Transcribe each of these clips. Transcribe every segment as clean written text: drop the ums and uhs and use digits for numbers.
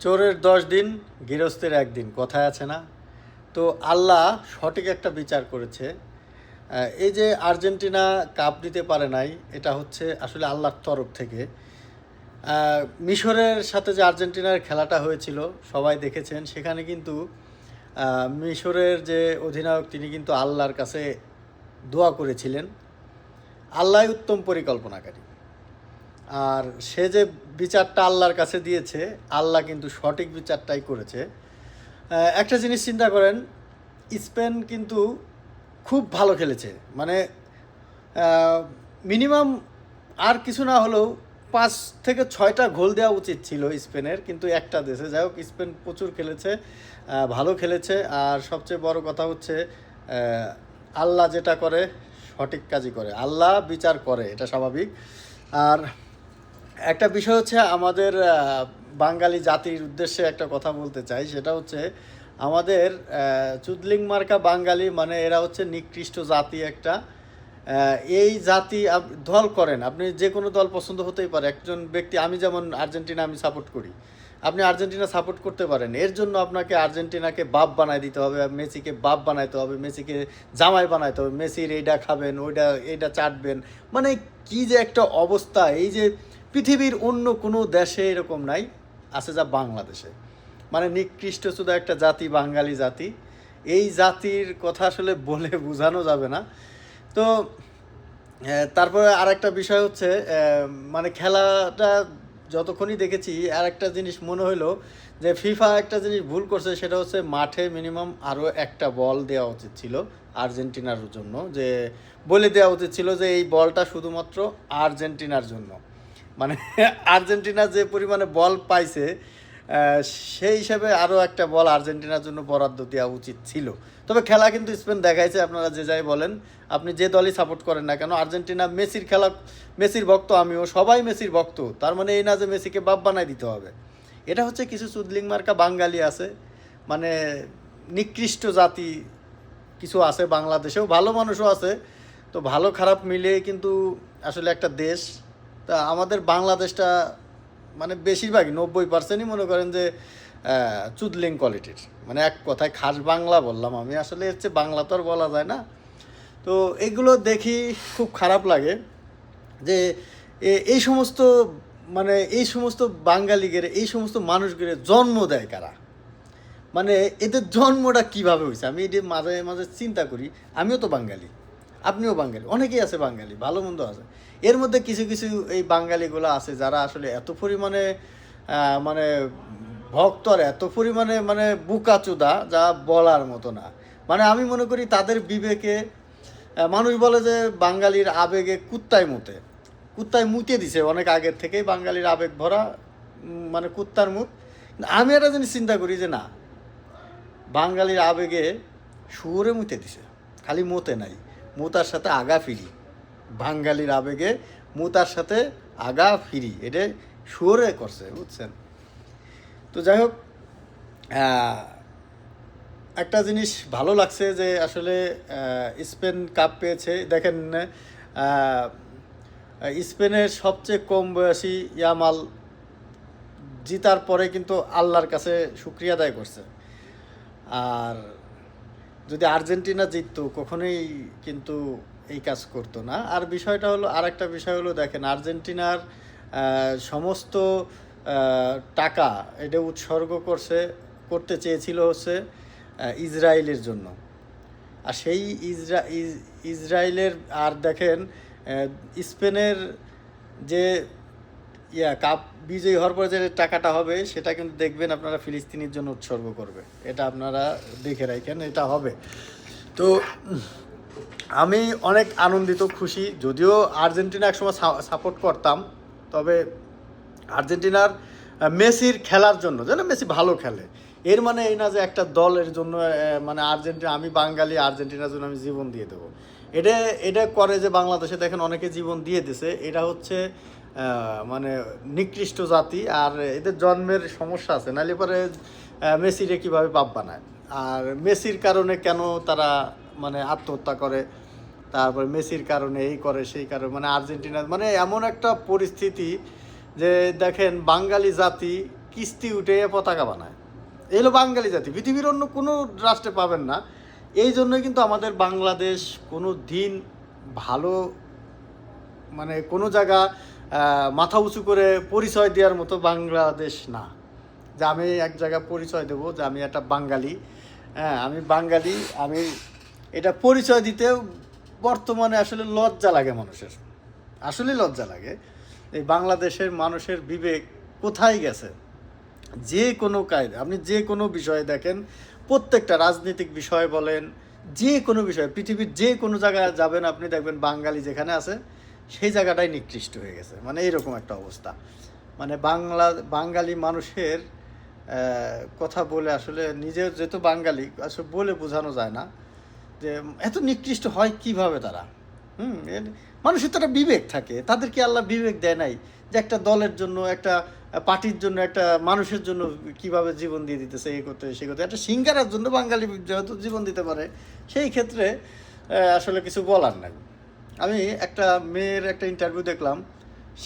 চোরের 10 দিন, গৃহস্থের 1 দিন, কথায় আছে না? তো আল্লাহ সঠিক একটা বিচার করেছে। এই যে আর্জেন্টিনা কাপ নিতে পারে নাই, এটা হচ্ছে আসলে আল্লাহর তরফ থেকে। মিশরের সাথে যে আর্জেন্টিনার খেলাটা হয়েছিল সবাই দেখেছেন, সেখানে কিন্তু মিশরের যে অধিনায়ক তিনি কিন্তু আল্লাহর কাছে দোয়া করেছিলেন। আল্লাহই উত্তম পরিকল্পনাকারী। আর সে যে বিচারটা আল্লাহর কাছে দিয়েছে, আল্লাহ কিন্তু সঠিক বিচারটাই করেছে। একটা জিনিস চিন্তা করেন, স্পেন কিন্তু খুব ভালো খেলেছে, মানে মিনিমাম আর কিছু না হলেও 5 থেকে 6টা গোল দেওয়া উচিত ছিল স্পেনের, কিন্তু একটা দেশে। যাই হোক, স্পেন প্রচুর খেলেছে, ভালো খেলেছে। আর সবচেয়ে বড় কথা হচ্ছে আল্লাহ যেটা করে সঠিক কাজই করে, আল্লাহ বিচার করে, এটা স্বাভাবিক। আর একটা বিষয় হচ্ছে, আমাদের বাঙালি জাতির উদ্দেশ্যে একটা কথা বলতে চাই, সেটা হচ্ছে আমাদের চুদলিং মার্কা বাঙালি, মানে এরা হচ্ছে নিকৃষ্ট জাতি একটা। এই জাতি দল করেন, আপনি যে কোনো দল পছন্দ হতেই পারে একজন ব্যক্তি। আমি যেমন আর্জেন্টিনা আমি সাপোর্ট করি, আপনি আর্জেন্টিনা সাপোর্ট করতে পারেন। এর জন্য আপনাকে আর্জেন্টিনাকে বাপ বানায় দিতে হবে, মেসিকে বাপ বানাইতে হবে, মেসিকে জামাই বানাইতে হবে, মেসির এইটা খাবেন, এইটা চাটবেন। মানে কি যে একটা অবস্থা! এই যে পৃথিবীর অন্য কোনো দেশে এরকম নাই, আছে যা বাংলাদেশে। মানে নিকৃষ্ট শুধু একটা জাতি, বাঙালি জাতি। এই জাতির কথা আসলে বলে বোঝানো যাবে না। তো তারপরে আরেকটা বিষয় হচ্ছে, মানে খেলাটা যতক্ষণই দেখেছি, আর একটা জিনিস মনে হলো যে ফিফা একটা জিনিস ভুল করছে, সেটা হচ্ছে মাঠে মিনিমাম আরও একটা বল দেওয়া উচিত ছিল আর্জেন্টিনার জন্য। যে বলে দেওয়া উচিত ছিল যে এই বলটা শুধুমাত্র আর্জেন্টিনার জন্য। মানে আর্জেন্টিনা যে পরিমাণে বল পাইছে, সেই হিসাবে আরও একটা বল আর্জেন্টিনার জন্য বরাদ্দ দেওয়া উচিত ছিল। তবে খেলা কিন্তু স্পেন দেখাইছে, আপনারা যে যাই বলেন, আপনি যে দলই সাপোর্ট করেন না কেন, আর্জেন্টিনা মেসির খেলা, মেসির ভক্ত আমিও, সবাই মেসির ভক্ত। তার মানে এই না যে মেসিকে বাপ বানাই দিতে হবে। এটা হচ্ছে কিছু চুদলিং মার্কা বাঙালি আছে, মানে নিকৃষ্ট জাতি কিছু আছে। বাংলাদেশেও ভালো মানুষও আছে। তো ভালো খারাপ মিলিয়ে কিন্তু আসলে একটা দেশ। তা আমাদের বাংলাদেশটা মানে বেশিরভাগই 90%ই মনে করেন যে চুদলিং কোয়ালিটির, মানে এক কথায় খাস বাংলা বললাম আমি, আসলে এর চেয়ে বাংলা তো আর বলা যায় না। তো এগুলো দেখি খুব খারাপ লাগে যে এই সমস্ত, মানে এই সমস্ত বাঙালিদের, এই সমস্ত মানুষদের জন্ম দেয় কারা? মানে এদের জন্মটা কিভাবে হয়েছে, আমি এটি মাঝে মাঝে চিন্তা করি। আমিও তো বাঙালি, আপনিও বাঙালি, অনেকেই আছে বাঙালি, ভালো মন্দ আছে। এর মধ্যে কিছু কিছু এই বাঙালিগুলো আছে যারা আসলে এত পরিমাণে মানে ভক্ত, আর এত পরিমাণে মানে বুকাচুদা, যা বলার মতো না। মানে আমি মনে করি তাদের বিবেকে, মানুষ বলে যে বাঙালির আবেগে কুত্তায় মুতে, কুত্তায় মুতে দিছে অনেক আগের থেকেই বাঙালির আবেগ ভরা, মানে কুত্তার মুত। আমি একটা জিনিস চিন্তা করি যে না, বাঙালির আবেগে শুয়োরে মুতে দিছে, খালি মোতে নাই, মুতার সাথে আগা ফিরি। বাঙালির আবেগে মুতার সাথে আগা ফিরি, এটা শুয়োরে করছে, বুঝছেন? তো যাই হোক, একটা জিনিস ভালো লাগছে যে আসলে স্পেন কাপ পেয়েছে। দেখেন, স্পেনের সবচেয়ে কম বয়সী ইয়ামাল জিতার পরে কিন্তু আল্লাহর কাছে শুকরিয়া আদায় করছে। আর যদি আর্জেন্টিনা জিততো, কখনোই কিন্তু এই কাজ করতো না। আর বিষয়টা হলো, আর একটা বিষয় হলো, দেখেন আর্জেন্টিনার সমস্ত টাকা এটা উৎসর্গ করতে চেয়েছিল হচ্ছে ইসরায়েলের জন্য। আর সেই ইসরায়েলের, আর দেখেন স্পেনের যে কাপ বিজয়ী হওয়ার পরে যে টাকাটা হবে, সেটা কিন্তু দেখবেন আপনারা ফিলিস্তিনির জন্য উৎসর্গ করবে। এটা আপনারা দেখে রাখেন, এটা হবে। তো আমি অনেক আনন্দিত, খুশি। যদিও আর্জেন্টিনা একসময় সাপোর্ট করতাম, তবে আর্জেন্টিনার মেসির খেলার জন্য, যেন মেসি ভালো খেলে, এর মানে এই না যে একটা দলের জন্য, মানে আর্জেন্টিনা, আমি বাঙালি, আর্জেন্টিনার জন্য আমি জীবন দিয়ে দেবো। এটা করে যে বাংলাদেশে দেখেন অনেকে জীবন দিয়ে দিছে। এটা হচ্ছে মানে নিকৃষ্ট জাতি, আর এদের জন্মের সমস্যা আছে। নাহলে পরে মেসিরে কীভাবে বাপ বানায়, আর মেসির কারণে কেন তারা মানে আত্মহত্যা করে, তারপরে মেসির কারণে এই করে সেই কারণে, মানে আর্জেন্টিনা মানে এমন একটা পরিস্থিতি যে দেখেন বাঙালি জাতি কিস্তি উঠে পতাকা বানায়। এই হলো বাঙালি জাতি, পৃথিবীর অন্য কোনো রাষ্ট্রে পাবেন না। এই জন্যই কিন্তু আমাদের বাংলাদেশ কোনো দিন ভালো, মানে কোনো জায়গা মাথা উঁচু করে পরিচয় দেওয়ার মতো বাংলাদেশ না, যে আমি এক জায়গায় পরিচয় দেবো যে আমি একটা বাঙালি, হ্যাঁ আমি বাঙালি, আমি এটা পরিচয় দিতেও বর্তমানে আসলে লজ্জা লাগে মানুষের, আসলে লজ্জা লাগে। এই বাংলাদেশের মানুষের বিবেক কোথায় গেছে? যে কোনো কায়দা আপনি যে কোনো বিষয়ে দেখেন, প্রত্যেকটা রাজনৈতিক বিষয় বলেন, যে কোনো বিষয়, পৃথিবীর যে কোনো জায়গায় যাবেন আপনি দেখবেন বাঙালি যেখানে আছে সেই জায়গাটাই নিকৃষ্ট হয়ে গেছে। মানে এইরকম একটা অবস্থা। মানে বাঙালি মানুষের কথা বলে আসলে নিজেও যেহেতু বাঙালি আসলে বলে বোঝানো যায় না যে এত নিকৃষ্ট হয় কিভাবে তারা। মানুষের তো একটা বিবেক থাকে, তাদেরকে আল্লাহ বিবেক দেয় নাই যে একটা দলের জন্য, একটা পার্টির জন্য, একটা মানুষের জন্য কিভাবে জীবন দিয়ে দিতেছে, এই করতে সে করতে। একটা সিঙ্গারার জন্য বাঙালি যেহেতু জীবন দিতে পারে, সেই ক্ষেত্রে আসলে কিছু বলার নাই। আমি একটা মেয়ের একটা ইন্টারভিউ দেখলাম,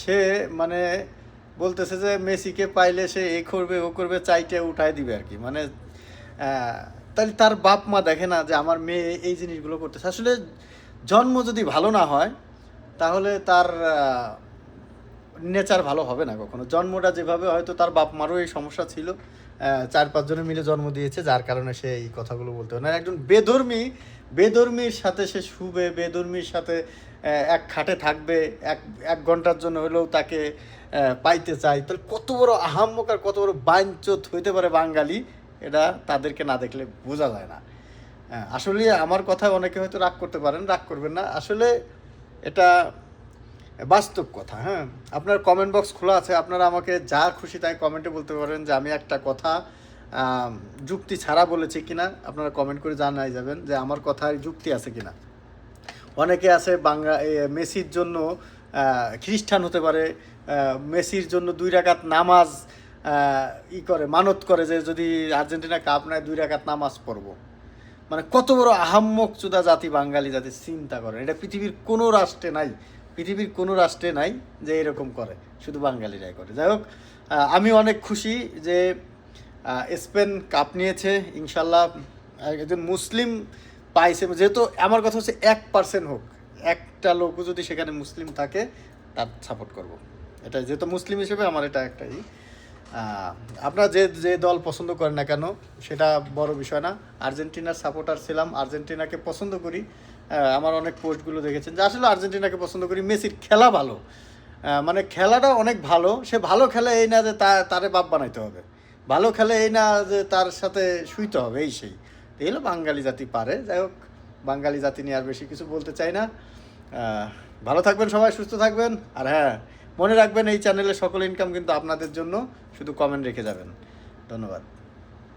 সে মানে বলতেছে যে মেসিকে পাইলে সে এ করবে ও করবে, চাইটে উঠায় দিবে আর কি। মানে তাহলে তার বাপ মা দেখে না যে আমার মেয়ে এই জিনিসগুলো করতেছে। আসলে জন্ম যদি ভালো না হয় তাহলে তার নেচার ভালো হবে না কখনো। জন্মটা যেভাবে, হয়তো তার বাপ মারও এই সমস্যা ছিল, 4-5 জনে মিলে জন্ম দিয়েছে, যার কারণে সে এই কথাগুলো বলতে পারে না। একজন বেধর্মীর সাথে সে শুবে, বেধর্মীর সাথে এক খাটে থাকবে, এক ঘন্টার জন্য হলেও তাকে পাইতে চায়, তাহলে কত বড় আহাম্মক আর কত বড় বাইঞ্চোত হইতে পারে বাঙালি, এটা তাদেরকে না দেখলে বোঝা যায় না। আসলে আমার কথায় অনেকে হয়তো রাগ করতে পারেন, রাগ করবেন না, আসলে এটা বাস্তব কথা। হ্যাঁ, আপনার কমেন্ট বক্স খোলা আছে, আপনারা আমাকে যা খুশি তাই কমেন্টে বলতে পারেন যে আমি একটা কথা যুক্তি ছাড়া বলেছি কিনা, আপনারা কমেন্ট করে জানাই যাবেন যে আমার কথায় যুক্তি আছে কিনা। অনেকে আছে মেসির জন্য খ্রিস্টান হতে পারে, মেসির জন্য 2 রাকাত নামাজ করে, মানত করে যে যদি আর্জেন্টিনা কাপ নেয় 2 রাকাত নামাজ পড়বো। মানে কত বড় আহাম্মক চুদা জাতি বাঙালি জাতি, চিন্তা করেন। এটা পৃথিবীর কোনো রাষ্ট্রে নাই, পৃথিবীর কোনো রাষ্ট্রে নাই যে এরকম করে, শুধু বাঙালিরাই করে। যাই হোক, আমি অনেক খুশি যে স্পেন কাপ নিয়েছে। ইনশাল্লাহ একজন মুসলিম পাইছে, যেহেতু আমার কথা হচ্ছে 1% হোক, একটা লোকও যদি সেখানে মুসলিম থাকে তার সাপোর্ট করব। এটা যেহেতু মুসলিম হিসেবে আমার এটা একটাই। আপনারা যে যে দল পছন্দ করেন না কেন সেটা বড় বিষয় না। আর্জেন্টিনার সাপোর্টার ছিলাম, আর্জেন্টিনাকে পছন্দ করি। আমার অনেক পোস্টগুলো দেখেছেন যে আসলে আর্জেন্টিনাকে পছন্দ করি। মেসির খেলা ভালো, মানে খেলাটা অনেক ভালো। সে ভালো খেলে এই না যে তারে বাপ বানাইতে হবে, ভালো খেলে এই না যে তার সাথে শুইতে হবে, এই সেই। এই হলো বাঙালি জাতি পারে। যাই হোক, বাঙালি জাতি নিয়ে আর বেশি কিছু বলতে চাই না। ভালো থাকবেন সবাই, সুস্থ থাকবেন। আর হ্যাঁ, মনে রাখবেন এই চ্যানেলের সকল ইনকাম কিন্তু আপনাদের জন্য, শুধু কমেন্ট রেখে যাবেন। ধন্যবাদ।